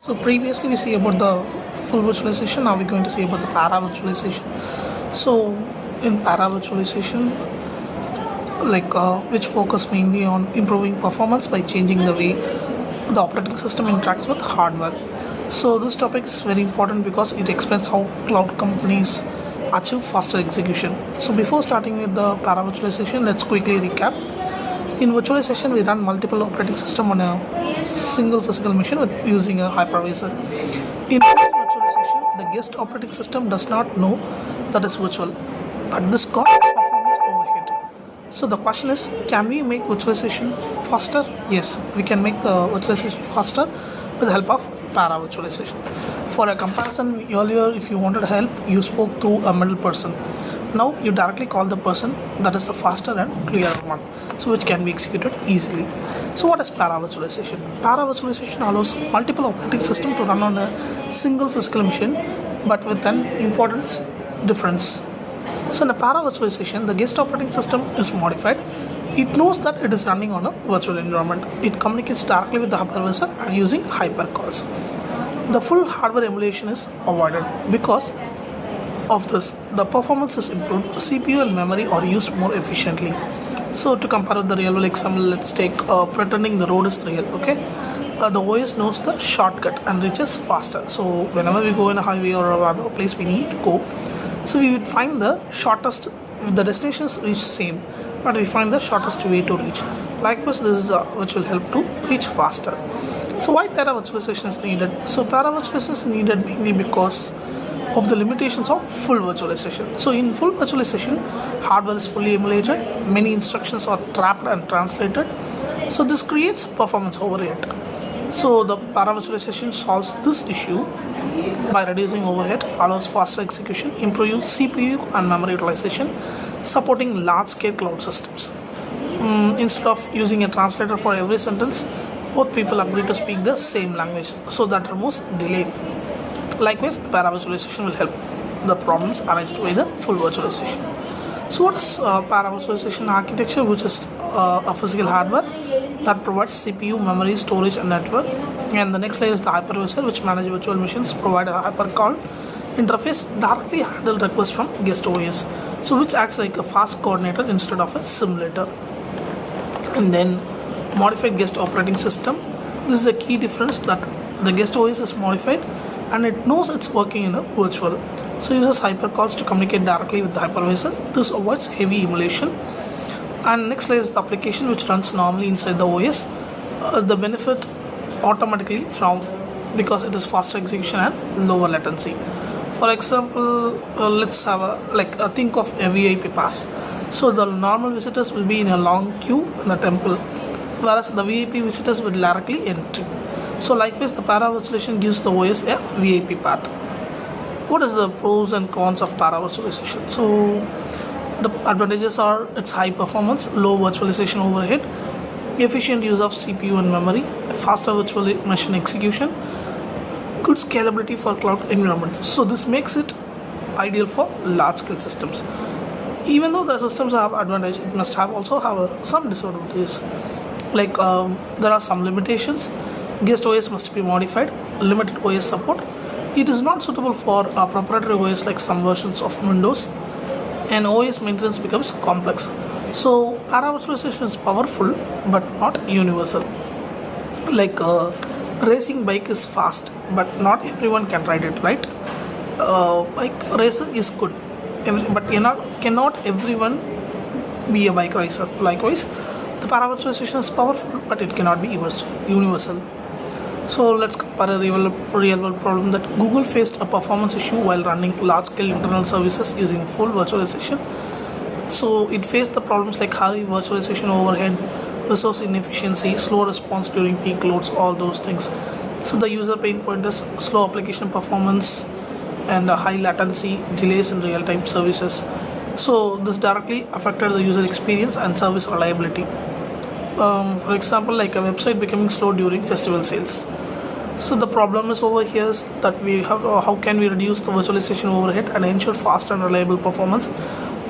So previously we see about the full virtualization. Now we're going to see about the para virtualization. So in para virtualization, which focus mainly on improving performance by changing the way the operating system interacts with hardware. So this topic is very important because it explains how cloud companies achieve faster execution. So before starting with the para virtualization, let's quickly recap. In virtualization, we run multiple operating system on a single physical machine with using a hypervisor. In virtualization, the guest operating system does not know that is virtual, but this causes performance overhead. So the question is, can we make virtualization faster? Yes, we can make the virtualization faster with the help of para virtualization. For a comparison, earlier if you wanted help, you spoke to a middle person. Now you directly call the person that is the faster and clearer one, so which can be executed easily. So what is para virtualization? Para virtualization allows multiple operating systems to run on a single physical machine, but with an important difference. So in a para virtualization, the guest operating system is modified. It knows that it is running on a virtual environment. It communicates directly with the hypervisor and using hypercalls. The full hardware emulation is avoided because of this. The performance is improved, CPU and memory are used more efficiently. So to compare with the real world example, let's take pretending the road is real. Okay, the OS knows the shortcut and reaches faster. So whenever we go in a highway or a place we need to go, so we would find the shortest. The destinations reach same, but we find the shortest way to reach. Likewise, this is which will help to reach faster. So why para virtualization is needed? So para virtualization is needed mainly because of the limitations of full virtualization. So in full virtualization, hardware is fully emulated, many instructions are trapped and translated. So this creates performance overhead. So the para virtualization solves this issue by reducing overhead, allows faster execution, improves CPU and memory utilization, supporting large-scale cloud systems. Instead of using a translator for every sentence, both people agree to speak the same language, so that removes delay. Likewise, para virtualization will help the problems arised by the full virtualization. So what is para virtualization architecture, which is a physical hardware that provides CPU, memory, storage and network. And the next layer is the hypervisor, which manages virtual machines, provide a hypercall interface, directly handle requests from guest OS. So which acts like a fast coordinator instead of a simulator. And then modified guest operating system. This is a key difference, that the guest OS is modified and it knows it's working in a virtual. So it uses hypercalls to communicate directly with the hypervisor. This avoids heavy emulation. And next layer is the application, which runs normally inside the OS. The benefit automatically from, because it is faster execution and lower latency. For example, let's have think of a VIP pass. So the normal visitors will be in a long queue in a temple, whereas the VIP visitors will directly enter. So likewise, the para virtualization gives the OS a VIP path. What is the pros and cons of para virtualization? So the advantages are its high performance, low virtualization overhead, efficient use of CPU and memory, faster virtual machine execution, good scalability for cloud environments. So this makes it ideal for large scale systems. Even though the systems have advantage, it must have also have some disadvantages. There are some limitations. Guest OS must be modified, limited OS support. It is not suitable for proprietary OS like some versions of Windows, and OS maintenance becomes complex. So para virtualization is powerful but not universal. Racing bike is fast, but not everyone can ride it, right? Racer is good, but cannot everyone be a bike racer. Likewise, the para virtualization is powerful, but it cannot be universal. So let's compare a real world problem that Google faced a performance issue while running large scale internal services using full virtualization. So it faced the problems like high virtualization overhead, resource inefficiency, slow response during peak loads, all those things. So the user pain point is slow application performance and high latency, delays in real-time services. So this directly affected the user experience and service reliability. For example, like a website becoming slow during festival sales. So the problem is over here is that we have how can we reduce the virtualization overhead and ensure fast and reliable performance,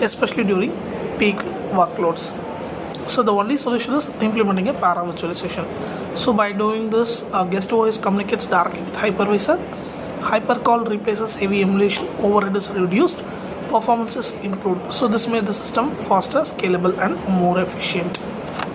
especially during peak workloads. So the only solution is implementing a para virtualization. So by doing this, guest OS communicates directly with hypervisor. Hypercall replaces heavy emulation. Overhead is reduced. Performance is improved. So this made the system faster, scalable, and more efficient.